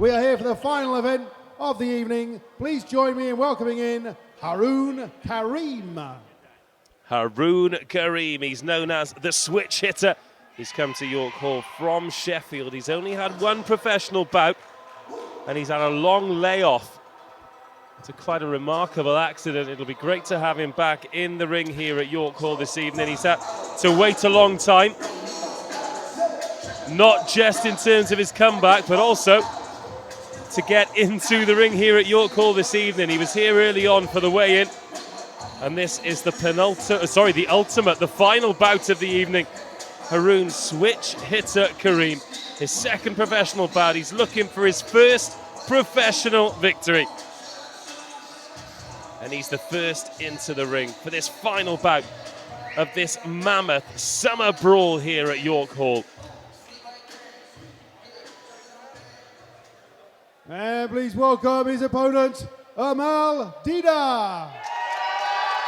We are here for the final event of the evening. Please join me in welcoming in Haroon Karim. Haroon Karim, he's known as the switch hitter. He's come to York Hall from Sheffield. He's only had one professional bout and he's had a long layoff. It's quite a remarkable accident. It'll be great to have him back in the ring here at York Hall this evening. He's had to wait a long time, not just in terms of his comeback, but also to get into the ring here at York Hall this evening. He was here early on for the weigh-in, and this is the ultimate, the final bout of the evening. Haroon switch hitter Karim, his second professional bout. He's looking for his first professional victory. And he's the first into the ring for this final bout of this Mammoth summer brawl here at York Hall. And please welcome his opponent, Ermal Dida.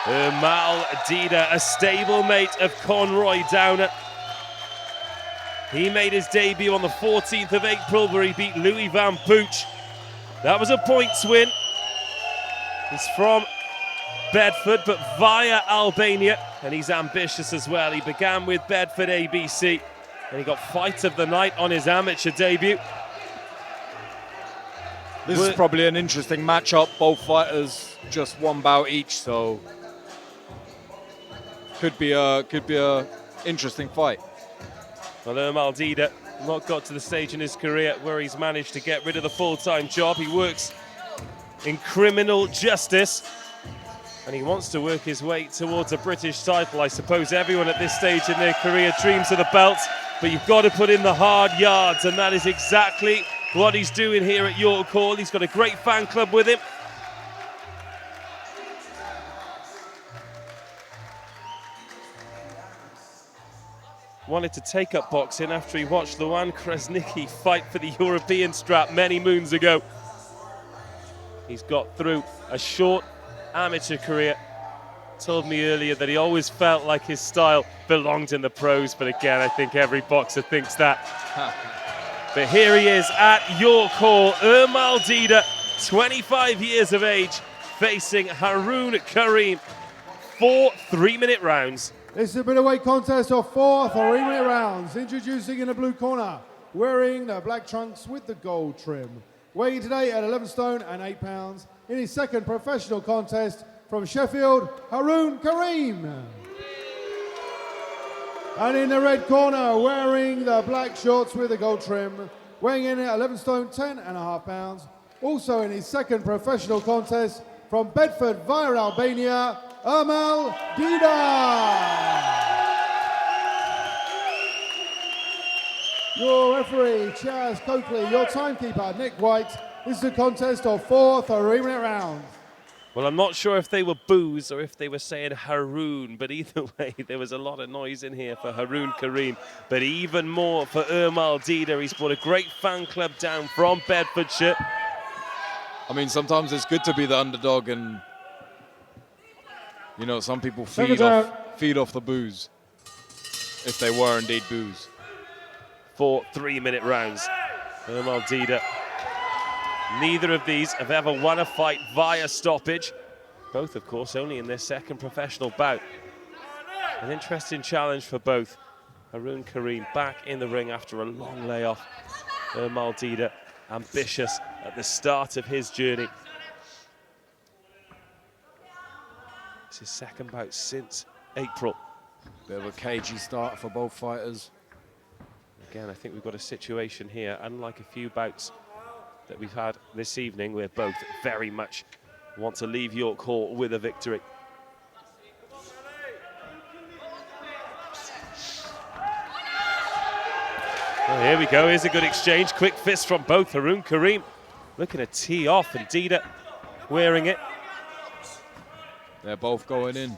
Ermal Dida, a stablemate of Conroy Downer. He made his debut on the 14th of April where he beat Louis Van Pooch. That was a points win. He's from Bedford, but via Albania, and he's ambitious as well. He began with Bedford ABC, and he got fight of the night on his amateur debut. This is probably an interesting matchup. Both fighters just one bout each, so could be a interesting fight. Well, Ermal Dida not got to the stage in his career where he's managed to get rid of the full-time job. He works in criminal justice, and he wants to work his way towards a British title. I suppose everyone at this stage in their career dreams of the belt, but you've got to put in the hard yards, and that is exactly what he's doing here at York Hall. He's got a great fan club with him. Wanted to take up boxing after he watched Luan Krasnicki fight for the European strap many moons ago. He's got through a short amateur career. Told me earlier that he always felt like his style belonged in the pros, but again, I think every boxer thinks that. But here he is at York Hall, Ermal Dida, 25 years of age, facing Haroon Karim. 4 3-minute rounds. This is a middleweight contest of 4 3-minute rounds. Introducing in the blue corner, wearing the black trunks with the gold trim. Weighing today at 11 stone and 8 pounds. In his second professional contest from Sheffield, Haroon Karim. And in the red corner, wearing the black shorts with the gold trim, weighing in at 11 stone, 10 and a half pounds. Also in his second professional contest from Bedford via Albania, Ermal Dida. Your referee, Chaz Coakley, your timekeeper, Nick White. This is a contest of 4 3-minute rounds. Well, I'm not sure if they were boos or if they were saying Haroon, but either way, there was a lot of noise in here for Haroon Karim, but even more for Ermal Dida. He's brought a great fan club down from Bedfordshire. I mean, sometimes it's good to be the underdog, and you know, some people feed off the boos, if they were indeed boos. 4 3-minute rounds. Ermal Dida. Neither of these have ever won a fight via stoppage. Both, of course, only in their second professional bout. An interesting challenge for both. Haroon Karim back in the ring after a long layoff. Ermal Dida ambitious at the start of his journey. It's his second bout since April. Bit of a cagey start for both fighters. Again, I think we've got a situation here, unlike a few bouts that we've had this evening, where both very much want to leave York Hall with a victory. Well, here we go, here's a good exchange. Quick fist from both. Haroon Karim looking to tee off, and Dida wearing it. They're both going in.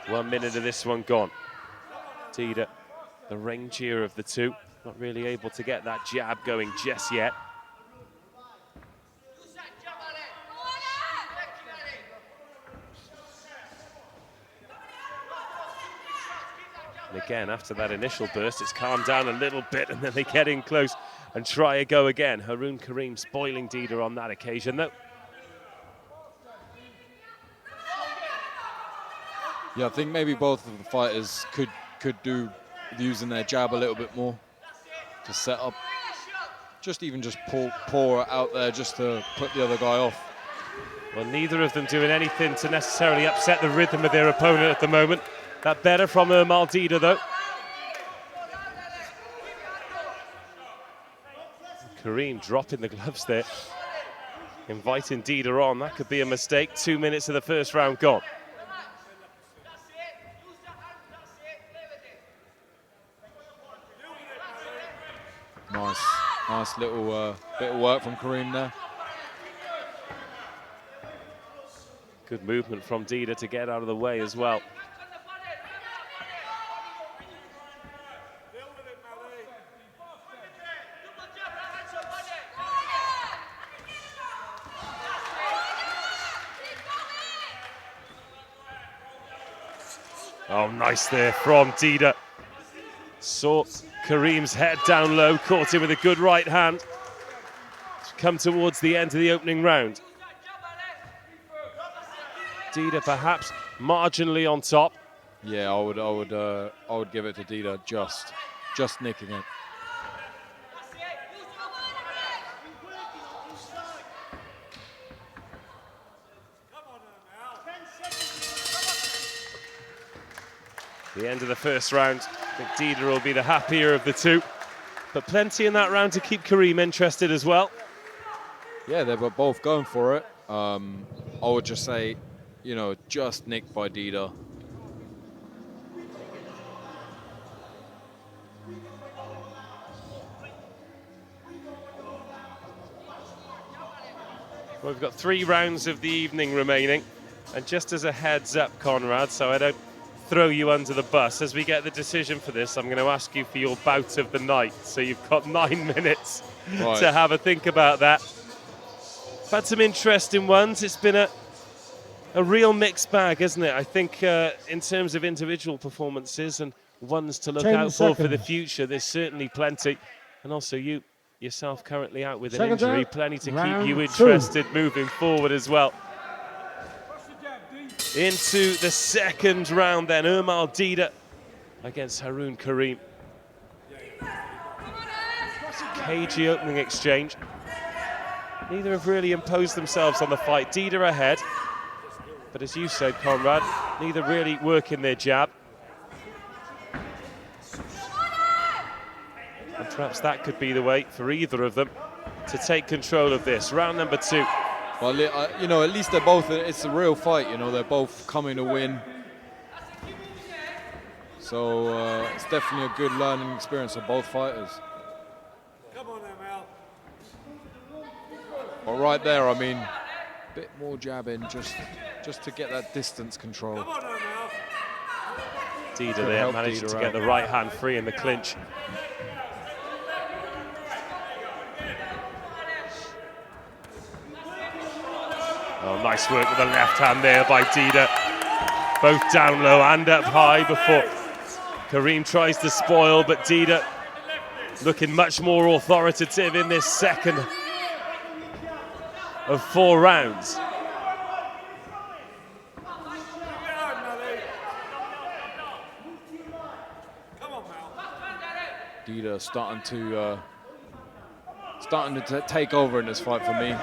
One minute of this one gone. Dida, the rangier of the two, not really able to get that jab going just yet. And again, after that initial burst, it's calmed down a little bit, and then they get in close and try a go again. Haroon Karim spoiling Dida on that occasion, though. Yeah, I think maybe both of the fighters could do using their jab a little bit more to set up. Just pour out there just to put the other guy off. Well, neither of them doing anything to necessarily upset the rhythm of their opponent at the moment. That better from Ermal Dida, though. Karim dropping the gloves there, inviting Dida on. That could be a mistake. 2 minutes of the first round gone. Nice little bit of work from Karim there. Good movement from Dida to get out of the way as well. Oh, nice there from Dida. Saw Karim's head down low, caught him with a good right hand. To come towards the end of the opening round. Dida perhaps marginally on top. Yeah, I would give it to Dida, just nicking it. The end of the first round. I think Dida will be the happier of the two. But plenty in that round to keep Karim interested as well. Yeah, they were both going for it. I would just say, you know, just nicked by Dida. Well, we've got 3 rounds of the evening remaining. And just as a heads up, Conrad, so I don't throw you under the bus, as we get the decision for this, I'm going to ask you for your bout of the night. So you've got 9 minutes to have a think about that. Had some interesting ones. It's been a real mixed bag, hasn't it? I think in terms of individual performances and ones to look out for the future, there's certainly plenty. And also you yourself currently out with an injury, plenty to keep you interested moving forward as well. Into the second round then, Ermal Dida against Haroon Karim. Cagey opening exchange. Neither have really imposed themselves on the fight. Dida ahead, but as you said, Conrad, neither really working their jab. And perhaps that could be the way for either of them to take control of this. Round number 2. Well, you know, at least they're both, it's a real fight, you know, they're both coming to win. So it's definitely a good learning experience for both fighters. Come on, Ermal. But right there, I mean, a bit more jabbing just to get that distance control. Come on, Ermal. Dida there managing to get the right hand free in the clinch. Oh, nice work with the left hand there by Dida. Both down low and up high before Karim tries to spoil, but Dida looking much more authoritative in this second of 4 rounds. Dida starting to take over in this fight for me.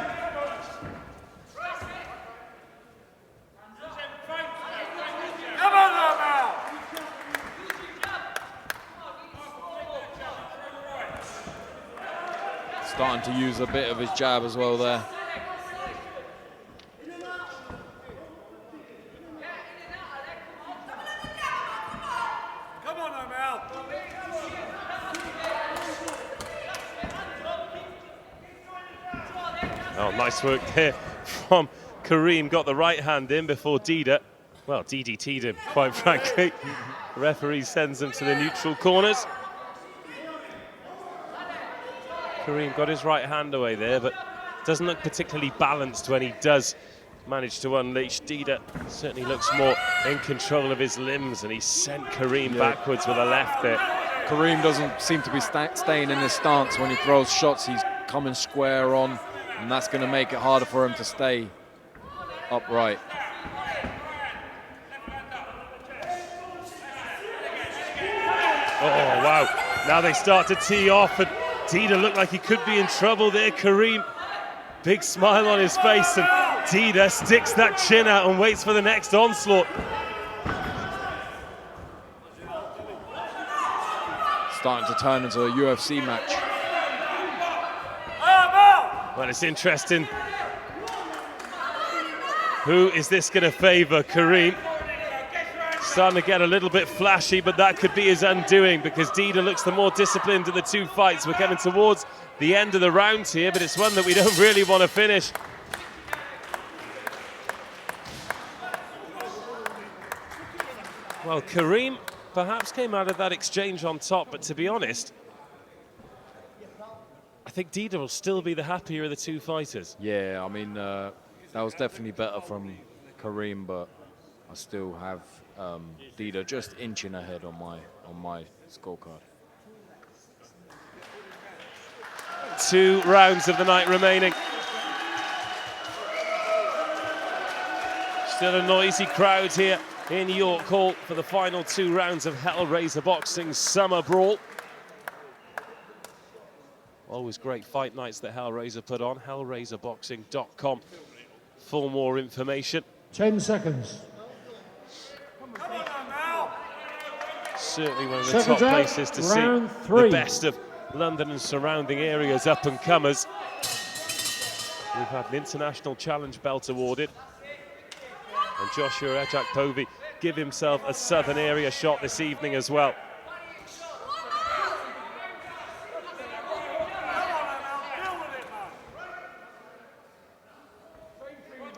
Starting to use a bit of his jab as well there. Come on, Ermal. Oh, nice work there from Karim. Got the right hand in before Dida. Well, DDT'd him, quite frankly. The referee sends him to the neutral corners. Karim got his right hand away there, but doesn't look particularly balanced when he does managed to unleash. Dida certainly looks more in control of his limbs, and he sent Karim backwards with a left there. Karim doesn't seem to be staying in his stance when he throws shots. He's coming square on, and that's going to make it harder for him to stay upright. Oh, wow. Now they start to tee off, and Dida looked like he could be in trouble there. Karim, big smile on his face, and Dida sticks that chin out and waits for the next onslaught. Starting to turn into a UFC match. Well, it's interesting. Who is this going to favour? Karim starting to get a little bit flashy, but that could be his undoing because Dida looks the more disciplined of the two fights. We're getting towards the end of the round here, but it's one that we don't really want to finish. Well, Karim perhaps came out of that exchange on top, but to be honest, I think Dida will still be the happier of the two fighters. Yeah, I mean, that was definitely better from Karim, but I still have Dida just inching ahead on my scorecard. 2 rounds of the night remaining. Still a noisy crowd here in York Hall for the final 2 rounds of Hellraiser Boxing Summer Brawl. Always great fight nights that Hellraiser put on. Hellraiserboxing.com for more information. 10 seconds. Certainly one of the top places to see the best of London and surrounding areas up and comers. We've had an international challenge belt awarded, and Joshua Ejakpovi give himself a southern area shot this evening as well.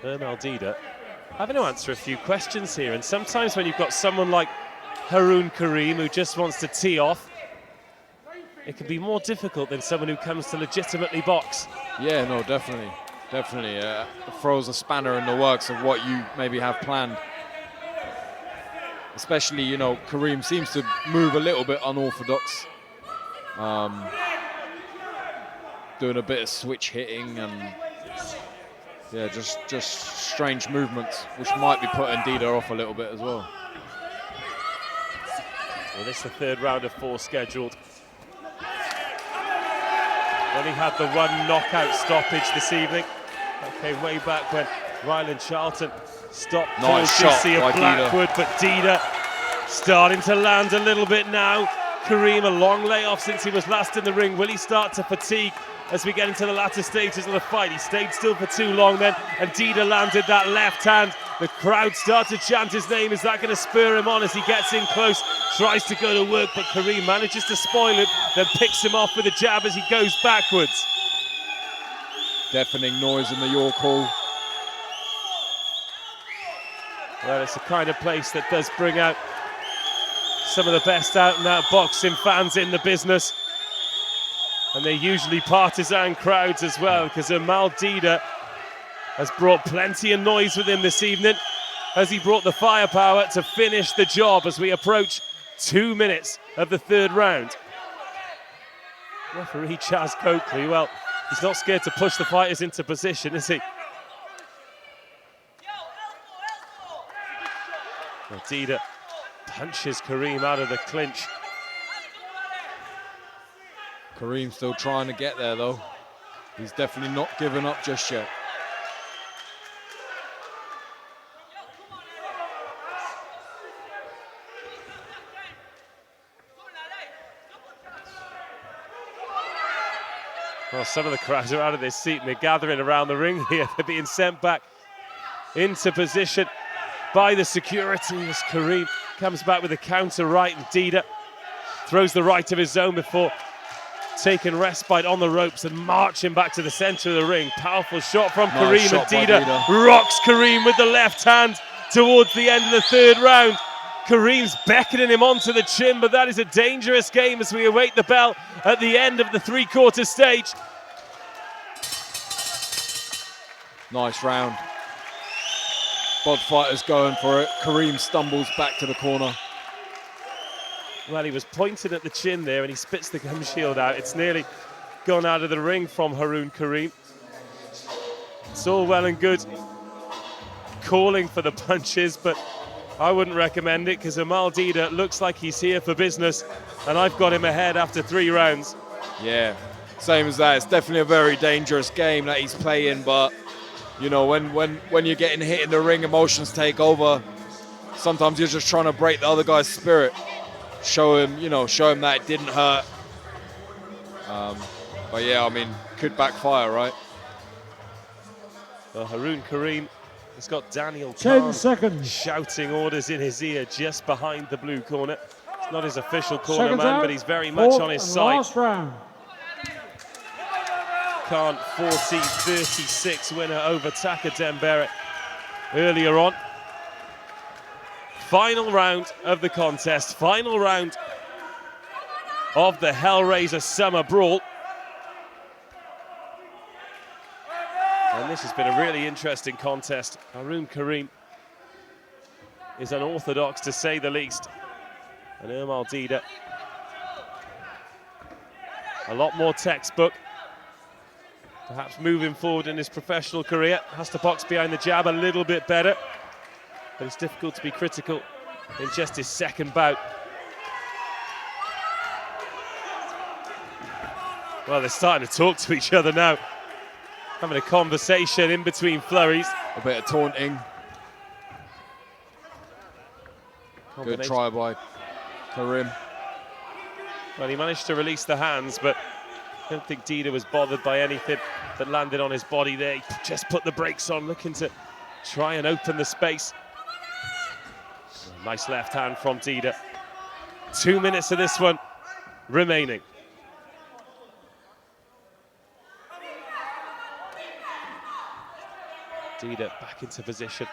Ermal Dida having to answer a few questions here, and sometimes when you've got someone like Haroon Karim who just wants to tee off, it can be more difficult than someone who comes to legitimately box. Yeah, no, definitely. It throws a spanner in the works of what you maybe have planned. Especially, you know, Karim seems to move a little bit unorthodox. Doing a bit of switch hitting and yeah, just strange movements, which might be putting Dida off a little bit as well. Well, this is the 3rd round of 4 scheduled. Only had the 1 knockout stoppage this evening. That came way back when Ryland Charlton stopped Nice shot of Blackwood, Dida. but Dida starting to land a little bit now. Karim, a long layoff since he was last in the ring. Will he start to fatigue as we get into the latter stages of the fight? He stayed still for too long then, and Dida landed that left hand. The crowd start to chant his name. Is that going to spur him on as he gets in close? Tries to go to work, but Karim manages to spoil it, then picks him off with a jab as he goes backwards. Deafening noise in the York Hall. Well, it's the kind of place that does bring out some of the best out-and-out boxing fans in the business. And they're usually partisan crowds as well, because Ermal Dida has brought plenty of noise with him this evening, as he brought the firepower to finish the job as we approach 2 minutes of the 3rd round. Referee Chaz Coakley, well, he's not scared to push the fighters into position, is he? Well, Dida punches Karim out of the clinch. Karim still trying to get there though. He's definitely not given up just yet. Well, some of the crowds are out of their seat and they're gathering around the ring here. They're being sent back into position by the security as Karim comes back with a counter right, and Dida throws the right of his zone before taking respite on the ropes and marching back to the center of the ring. Powerful shot from Karim, shot and by Dida rocks Karim with the left hand towards the end of the 3rd round. Karim's beckoning him onto the chin, but that is a dangerous game as we await the bell at the end of the 3/4 stage. Nice round. Both fighters going for it. Karim stumbles back to the corner. Well, he was pointed at the chin there and he spits the gum shield out. It's nearly gone out of the ring from Haroon Karim. It's all well and good calling for the punches, but I wouldn't recommend it because Ermal Dida looks like he's here for business, and I've got him ahead after 3 rounds. Yeah, same as that. It's definitely a very dangerous game that he's playing, but you know, when you're getting hit in the ring, emotions take over. Sometimes you're just trying to break the other guy's spirit, show him that it didn't hurt. But yeah, I mean, could backfire, right? Well, Haroon Karim has got Daniel 10 Khan seconds. shouting orders in his ear just behind the blue corner. It's not his official corner Seconds man, out. but he's very much on his side. Last round. Khan 40-36 winner over Taka Dembere earlier on. Final round of the contest, final round of the Hellraiser Summer Brawl. And this has been a really interesting contest. Haroon Karim is unorthodox to say the least. And Ermal Dida, a lot more textbook. Perhaps moving forward in his professional career, has to box behind the jab a little bit better. But it's difficult to be critical in just his second bout. Well, they're starting to talk to each other now. Having a conversation in between flurries. A bit of taunting. Good try by Karim. Well, he managed to release the hands, but I don't think Dida was bothered by anything that landed on his body there. He just put the brakes on, looking to try and open the space. Nice left hand from Dida. 2 minutes of this one remaining. Dida back into position.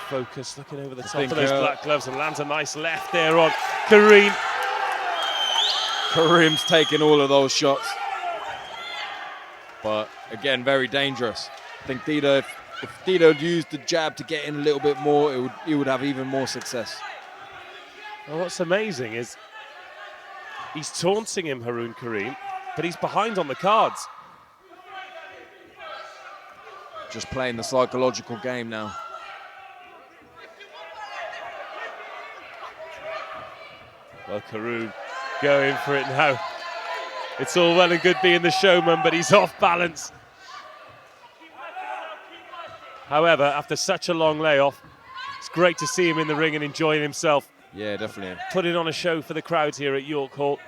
Focus, looking over the top of those black gloves, and lands a nice left there on Karim. Karim's taking all of those shots. But again, very dangerous. I think Dida, if Dida had used the jab to get in a little bit more, he would have even more success. Well, what's amazing is he's taunting him, Haroon Karim, but he's behind on the cards. Just playing the psychological game now. Well, Karim going for it now. It's all well and good being the showman, but he's off balance. However, after such a long layoff, it's great to see him in the ring and enjoying himself. Yeah, definitely. Putting on a show for the crowds here at York Hall.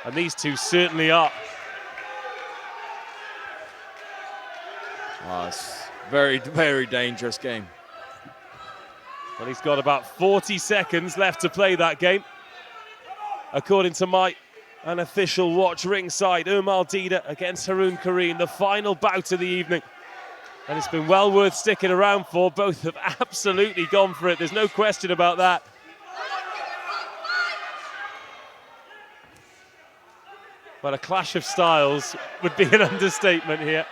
And these two certainly are. Oh, it's very, very dangerous game. Well, he's got about 40 seconds left to play that game. According to my unofficial watch ringside, Ermal Dida against Haroon Karim, the final bout of the evening. And it's been well worth sticking around for. Both have absolutely gone for it. There's no question about that. But a clash of styles would be an understatement here.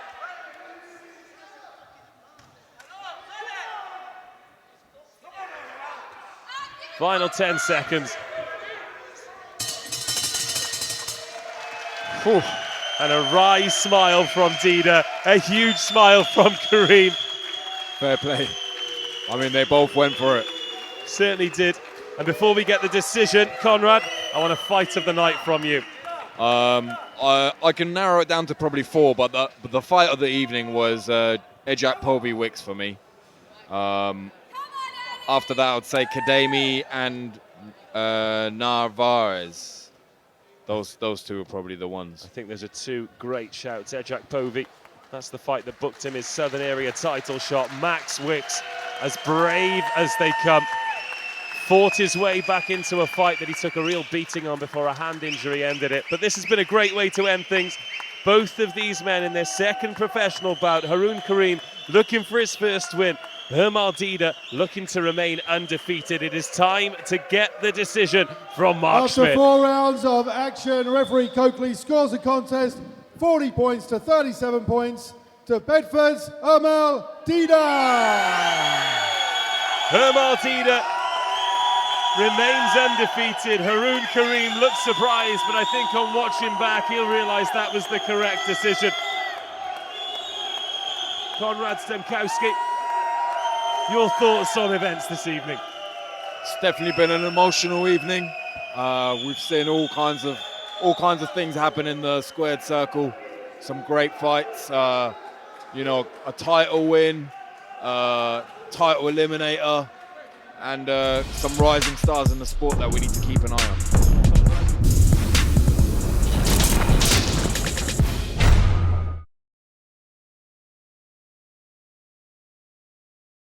Final 10 seconds. Whew. And a wry smile from Dida, a huge smile from Karim. Fair play. I mean, they both went for it. Certainly did. And before we get the decision, Conrad, I want a fight of the night from you. I can narrow it down to probably 4, but the fight of the evening was Ejak Povey-Wicks for me. After that, I would say Kademi and Narvaez. Those two are probably the ones. I think those are 2 great shouts. Ejak Povey, that's the fight that booked him his Southern Area title shot. Max Wicks, as brave as they come, fought his way back into a fight that he took a real beating on before a hand injury ended it. But this has been a great way to end things. Both of these men in their second professional bout. Haroon Karim looking for his first win. Ermal Dida looking to remain undefeated. It is time to get the decision from Mark After Schmidt. 4 rounds of action, referee Coakley scores the contest 40 points to 37 points to Bedford's Ermal Dida. Ermal Dida remains undefeated. Haroon Karim looks surprised, but I think on watching back, he'll realise that was the correct decision. Konrad Stemkowski, your thoughts on events this evening? It's definitely been an emotional evening. We've seen all kinds of things happen in the squared circle. Some great fights. You know, a title win, title eliminator, and some rising stars in the sport that we need to keep an eye on.